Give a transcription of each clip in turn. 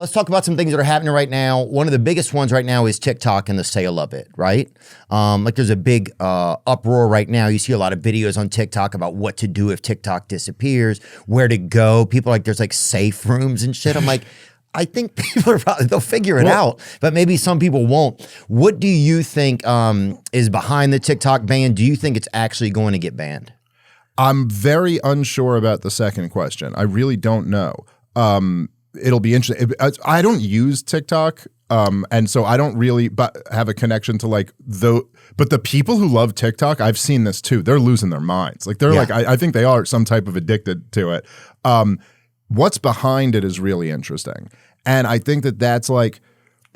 Let's talk about some things that are happening right now. One of the biggest ones right now is TikTok and the sale of it, right? Like there's a big uproar right now. You see a lot of videos on TikTok about what to do if TikTok disappears, where to go. People like there's like safe rooms and shit. I'm like, I think people are probably, they'll figure it out, but maybe some people won't. What do you think is behind the TikTok ban? Do you think it's actually going to get banned? I'm very unsure about the second question. I really don't know. It'll be interesting. I don't use TikTok, and so I don't really have a connection to like but the people who love TikTok, I've seen this too. They're losing their minds. Like they're like, I think they are some type of addicted to it. What's behind it is really interesting, and I think that's like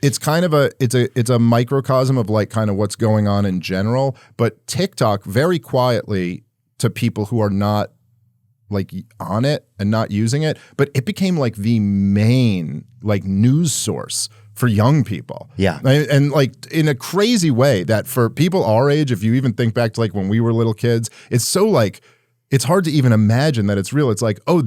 it's kind of it's a microcosm of like kind of what's going on in general. But TikTok very quietly to people who are not like on it and not using it, but it became like the main like news source for young people. Yeah. And like in a crazy way that for people our age, if you even think back to like when we were little kids, it's so like, it's hard to even imagine that it's real. It's like, oh,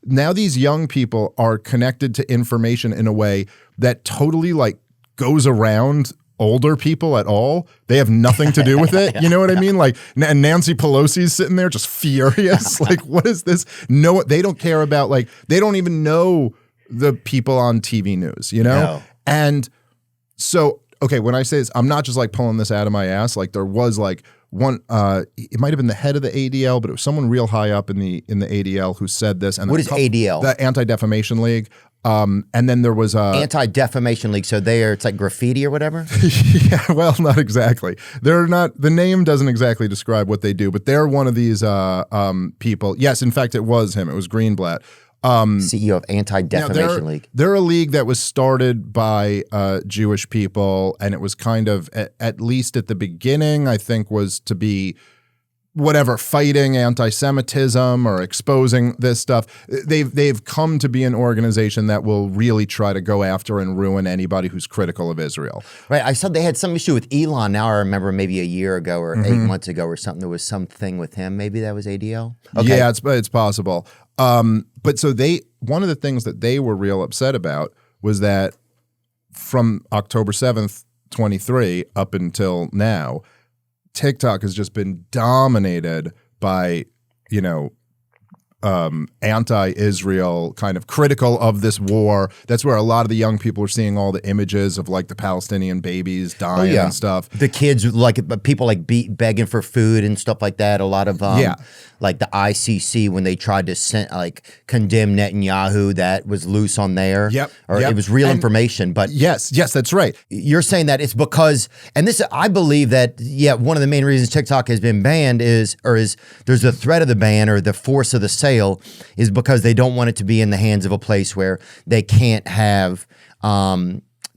now these young people are connected to information in a way that totally like goes around older people at all. They have nothing to do with it. You know what I mean? Like Nancy Pelosi's sitting there just furious. Like, what is this? No, they don't care about like, they don't even know the people on TV news, you know? No. And so, okay, when I say this, I'm not just like pulling this out of my ass. Like there was like one, it might've been the head of the ADL, but it was someone real high up in the ADL who said this. And what is ADL? The Anti-Defamation League. And then there was Anti-Defamation League. So it's like graffiti or whatever? Yeah, well, not exactly. They're not, the name doesn't exactly describe what they do, but they're one of these people. Yes, in fact, it was him. It was Greenblatt. CEO of Anti-Defamation League. They're a league that was started by Jewish people, and it was kind of, at least at the beginning, I think was to be whatever, fighting anti-Semitism or exposing this stuff. They've come to be an organization that will really try to go after and ruin anybody who's critical of Israel. Right. I saw they had some issue with Elon. Now I remember maybe a year ago or 8 months ago or something. There was something with him. Maybe that was ADL. Okay. Yeah, it's possible. But so one of the things that they were real upset about was that from October 7th, 23 up until now, TikTok has just been dominated by, you know, anti-Israel, kind of critical of this war. That's where a lot of the young people are seeing all the images of like the Palestinian babies dying and stuff. The kids, like people like begging for food and stuff like that. A lot of like the ICC when they tried to condemn Netanyahu, that was loose on there. It was real information. But yes, that's right. You're saying that it's because, and this, I believe that, one of the main reasons TikTok has been banned is there's a threat of the ban or the force of the sale is because they don't want it to be in the hands of a place where they can't have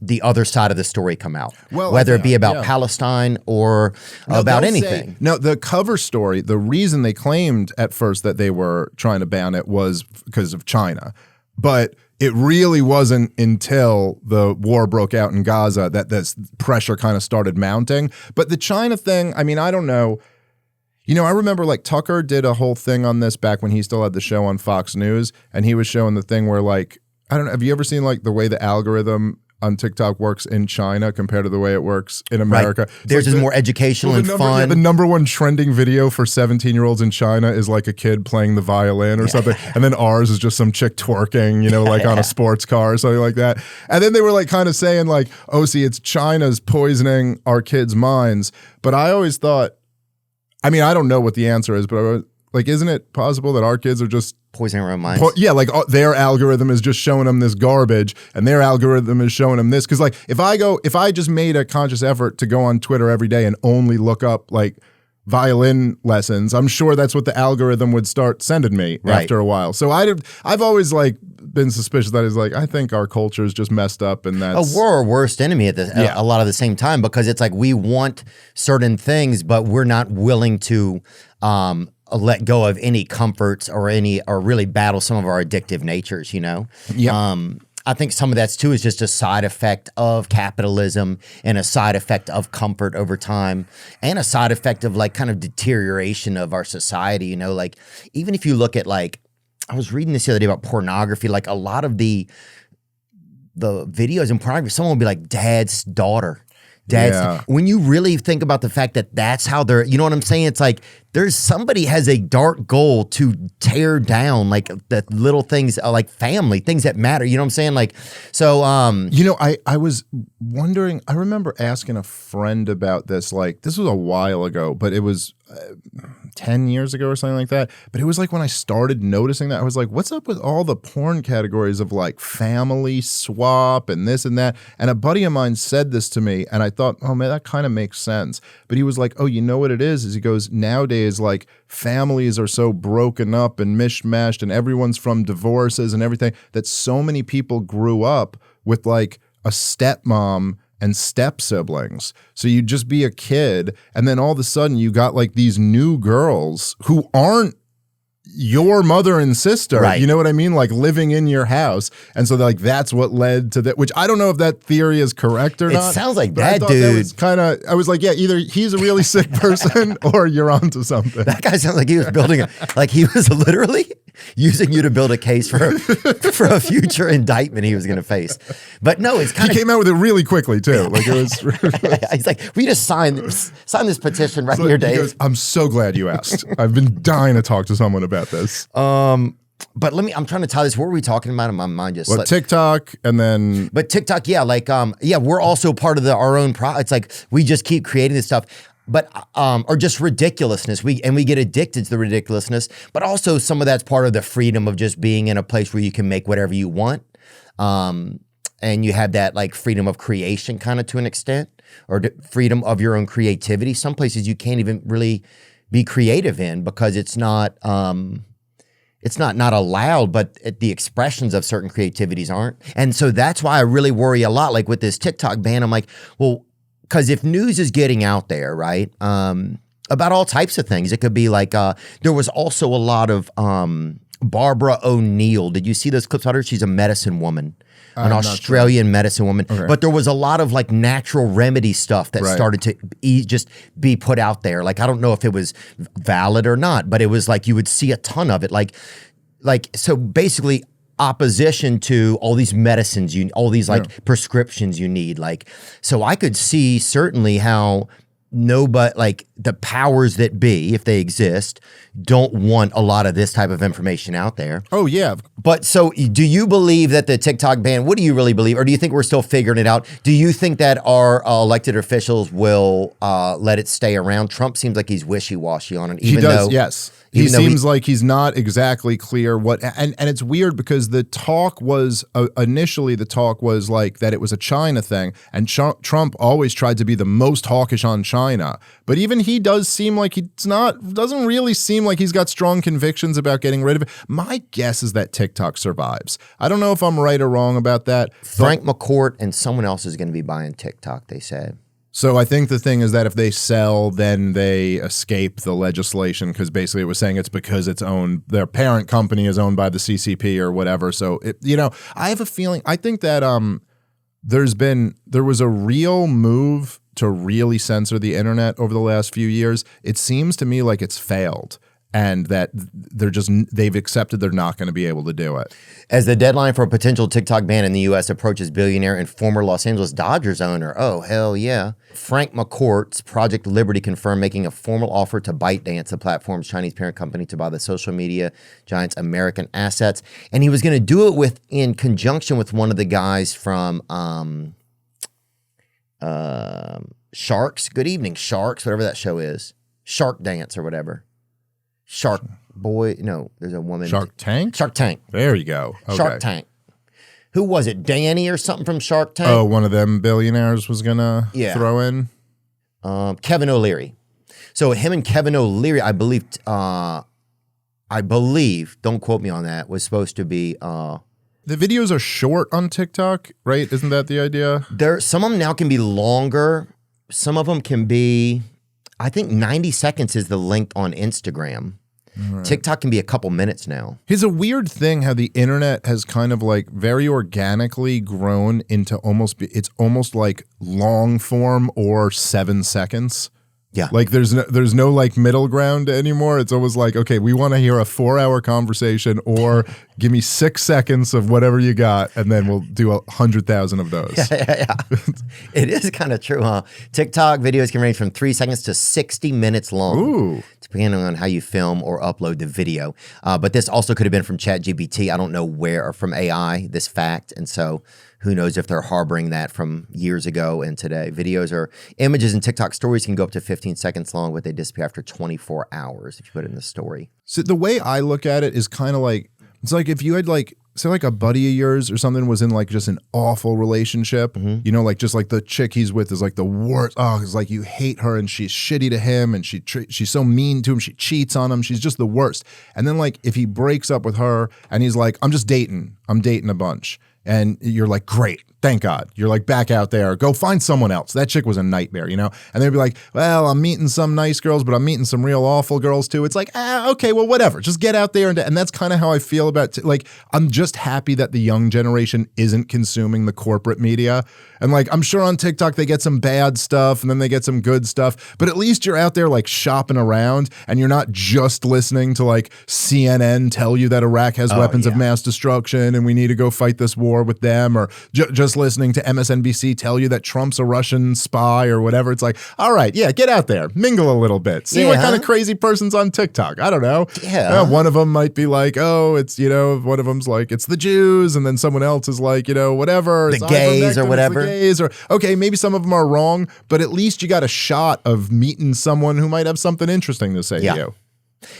the other side of the story come out, whether it be about Palestine or about anything. No, the cover story, the reason they claimed at first that they were trying to ban it was because of China. But it really wasn't until the war broke out in Gaza that this pressure kind of started mounting. But the China thing, I mean, I don't know. You know, I remember like Tucker did a whole thing on this back when he still had the show on Fox News, and he was showing the thing where like, I don't know, have you ever seen like the way the algorithm on TikTok works in China compared to the way it works in America? Right. Theirs is more educational and fun. Yeah, the number one trending video for 17-year-olds in China is like a kid playing the violin or something. And then ours is just some chick twerking, you know, like on a sports car or something like that. And then they were like kind of saying like, oh, see, it's China's poisoning our kids' minds. But I always thought, I mean, I don't know what the answer is, but I was, like, isn't it possible that our kids are just poisoning our own minds? Like their algorithm is just showing them this garbage, and their algorithm is showing them this. Because like if I just made a conscious effort to go on Twitter every day and only look up like violin lessons, I'm sure that's what the algorithm would start sending me after a while. So I've always like been suspicious that is like, I think our culture is just messed up, and that's we're our worst enemy at a lot of the same time, because it's like we want certain things, but we're not willing to let go of any comforts or really battle some of our addictive natures, you know? I think some of that's too is just a side effect of capitalism and a side effect of comfort over time and a side effect of like kind of deterioration of our society, you know? Like even if you look at like, I was reading this the other day about pornography, like a lot of the the videos and pornography, someone will be like dad's daughter. When you really think about the fact that that's how they're, you know what I'm saying? It's like there's somebody has a dark goal to tear down like the little things like family, things that matter. You know what I'm saying? Like, so, you know, I was wondering, I remember asking a friend about this, like this was a while ago, but it was 10 years ago or something like that. But it was like when I started noticing that, I was like, what's up with all the porn categories of like family swap and this and that? And a buddy of mine said this to me and I thought, oh man, that kind of makes sense. But he was like, oh, you know what it is he goes, nowadays, like families are so broken up and mishmashed and everyone's from divorces and everything that so many people grew up with like a stepmom and step siblings. So you'd just be a kid and then all of a sudden you got like these new girls who aren't your mother and sister, right. You know what I mean? Like living in your house. And so like that's what led to that, which I don't know if that theory is correct or not. It sounds like that dude. That was kind of, I was like, yeah, either he's a really sick person or you're onto something. That guy sounds like he was building like he was literally using you to build a case for a future indictment he was going to face. But no, it's kind of. He came out with it really quickly too. Like it was. He's like, we just sign this petition right here, Dave. Goes, I'm so glad you asked. I've been dying to talk to someone about this. But I'm trying to tie this. What were we talking about in my mind? Just TikTok and then. But TikTok, yeah, like, we're also part of our own it's like we just keep creating this stuff. But or just ridiculousness. We get addicted to the ridiculousness, but also some of that's part of the freedom of just being in a place where you can make whatever you want. And you have that like freedom of creation kind of to an extent, or freedom of your own creativity. Some places you can't even really be creative in because it's not allowed, but the expressions of certain creativities aren't. And so that's why I really worry a lot. Like with this TikTok ban, I'm like, well, because if news is getting out there, right, about all types of things, it could be like there was also a lot of Barbara O'Neill. Did you see those clips of her? She's a medicine woman, an Australian medicine woman. Okay. But there was a lot of like natural remedy stuff that started to just be put out there. Like I don't know if it was valid or not, but it was like you would see a ton of it. Like so basically. Opposition to all these medicines, all these like prescriptions you need. Like, so I could see certainly how like the powers that be, if they exist, don't want a lot of this type of information out there. Oh yeah. But so do you believe that the TikTok ban, what do you really believe? Or do you think we're still figuring it out? Do you think that our elected officials will let it stay around? Trump seems like he's wishy-washy on it. He does, yes. He seems like he's not exactly clear what, and it's weird because the talk was, initially the talk was like that it was a China thing, and Trump always tried to be the most hawkish on China. But even he does seem like doesn't really seem like he's got strong convictions about getting rid of it. My guess is that TikTok survives. I don't know if I'm right or wrong about that. Frank McCourt and someone else is going to be buying TikTok, they said. So I think the thing is that if they sell, then they escape the legislation because basically it was saying it's because it's owned, their parent company is owned by the CCP or whatever. So, I have a feeling, I think that there was a real move to really censor the internet over the last few years. It seems to me like it's failed. And that they've accepted they're not going to be able to do it. As the deadline for a potential TikTok ban in the U.S. approaches, billionaire and former Los Angeles Dodgers owner, oh, hell yeah, Frank McCourt's Project Liberty confirmed making a formal offer to ByteDance, the platform's Chinese parent company, to buy the social media giant's American assets. And he was going to do it in conjunction with one of the guys from Sharks. Good evening, Sharks, whatever that show is. Shark Dance or whatever. Shark Boy, no, there's a woman. Shark Tank? Shark Tank. There you go. Okay. Shark Tank. Who was it? Danny or something from Shark Tank? Oh, one of them billionaires was going to throw in? Kevin O'Leary. So him and Kevin O'Leary, I believe, don't quote me on that, was supposed to be... the videos are short on TikTok, right? Isn't that the idea? Some of them now can be longer. Some of them can be... I think 90 seconds is the length on Instagram. Right. TikTok can be a couple minutes now. It's a weird thing how the internet has kind of like very organically grown into almost like long form or 7 seconds. Yeah. Like there's no like middle ground anymore. It's always like, okay, we want to hear a 4-hour conversation or give me 6 seconds of whatever you got, and then we'll do 100,000 of those. Yeah. It is kind of true, huh? TikTok videos can range from 3 seconds to 60 minutes long. Ooh. Depending on how you film or upload the video. But this also could have been from ChatGPT. I don't know where, or from AI, this fact. And so who knows if they're harboring that from years ago and today. Videos or images in TikTok stories can go up to 15 seconds long, but they disappear after 24 hours if you put it in the story. So the way I look at it is kind of like, it's like if you had like, say like a buddy of yours or something was in like just an awful relationship, you know, like just like the chick he's with is like the worst. Oh, it's like you hate her and she's shitty to him and she's so mean to him. She cheats on him. She's just the worst. And then like if he breaks up with her and he's like, I'm dating a bunch. And you're like, great, thank God. You're like, back out there, go find someone else. That chick was a nightmare, you know? And they'd be like, well, I'm meeting some nice girls, but I'm meeting some real awful girls too. It's like, okay, well, whatever. Just get out there. And that's kind of how I feel about, like, I'm just happy that the young generation isn't consuming the corporate media. And like, I'm sure on TikTok they get some bad stuff and then they get some good stuff, but at least you're out there like shopping around and you're not just listening to like CNN tell you that Iraq has weapons of mass destruction and we need to go fight this war with them, or just listening to MSNBC tell you that Trump's a Russian spy or whatever. It's like, all right, yeah, get out there, mingle a little bit, see what kind of crazy person's on TikTok. I don't know. Yeah. One of them might be like, oh, it's, you know, one of them's like, it's the Jews, and then someone else is like, you know, whatever. The gays or whatever. Or okay, maybe some of them are wrong, but at least you got a shot of meeting someone who might have something interesting to say to you.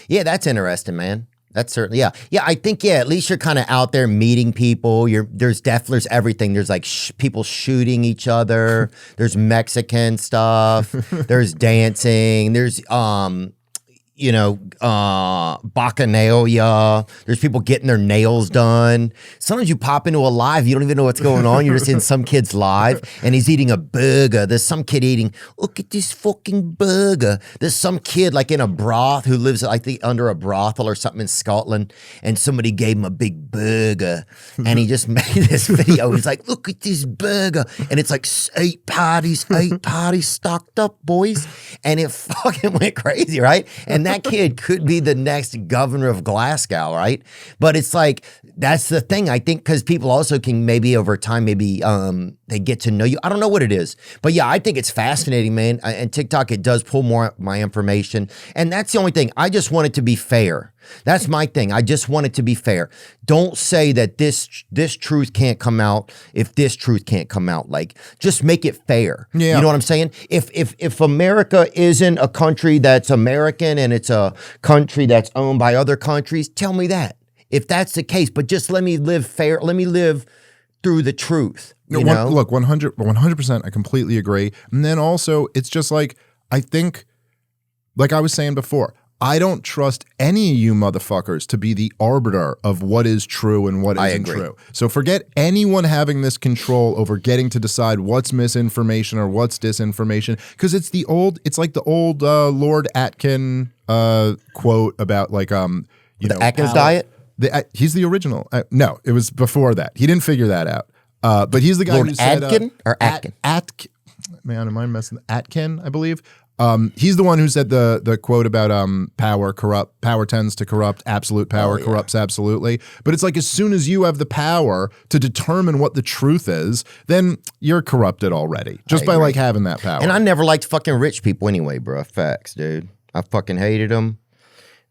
Yeah, that's interesting, man. That's certainly, yeah. I think, at least you're kind of out there meeting people. There's everything. There's like people shooting each other. There's Mexican stuff. There's dancing. There's, bacchanalia. There's people getting their nails done. Sometimes you pop into a live, you don't even know what's going on. You're just in some kid's live and he's eating a burger. There's some kid eating, look at this fucking burger. There's some kid like in a broth who lives, I think, under a brothel or something in Scotland, and somebody gave him a big burger and he just made this video. He's like, look at this burger. And it's like 8 parties stocked up, boys. And it fucking went crazy, right? And that kid could be the next governor of Glasgow, right? But it's like, that's the thing. I think because people also can maybe over time, they get to know you. I don't know what it is. But yeah, I think it's fascinating, man. And TikTok, it does pull more of my information. And that's the only thing. I just want it to be fair. That's my thing. I just want it to be fair. Don't say that this truth can't come out if this truth can't come out. Like, just make it fair. Yeah. You know what I'm saying? If America isn't a country that's American and it's a country that's owned by other countries, tell me that. If that's the case, but just let me live fair. Let me live through the truth. Look, 100%, I completely agree. And then also, it's just like, I think, like I was saying before, I don't trust any of you motherfuckers to be the arbiter of what is true and what isn't true. So forget anyone having this control over getting to decide what's misinformation or what's disinformation, because it's like the old Lord Atkin quote about like the Atkins diet. He's the original. No, it was before that. He didn't figure that out. But he's the guy who said Atkin or Atkin. Man, am I messing? Atkin, I believe. He's the one who said the quote about power tends to corrupt, absolute power corrupts absolutely. But it's like, as soon as you have the power to determine what the truth is, then you're corrupted already just by like having that power. And I never liked fucking rich people anyway, bro. Facts, dude. I fucking hated them.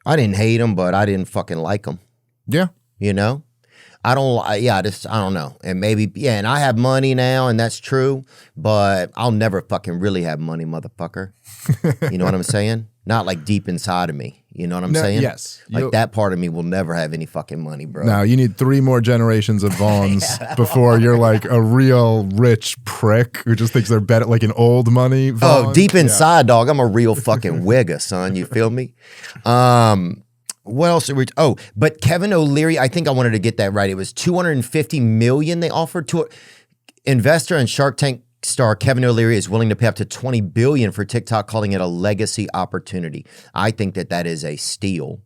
I didn't hate them, but I didn't fucking like them. Yeah. You know? I don't know. And maybe, and I have money now, and that's true, but I'll never fucking really have money, motherfucker. You know what I'm saying? Not like deep inside of me. You know what I'm saying? Yes. Like that part of me will never have any fucking money, bro. No, you need 3 more generations of Vaughns before you're like a real rich prick who just thinks they're better, like an old money Vaughn. Oh, deep inside, dog, I'm a real fucking wigger, son. You feel me? What else? But Kevin O'Leary, I think I wanted to get that right. It was $250 million they offered to investor and Shark Tank star Kevin O'Leary is willing to pay up to $20 billion for TikTok, calling it a legacy opportunity. I think that is a steal.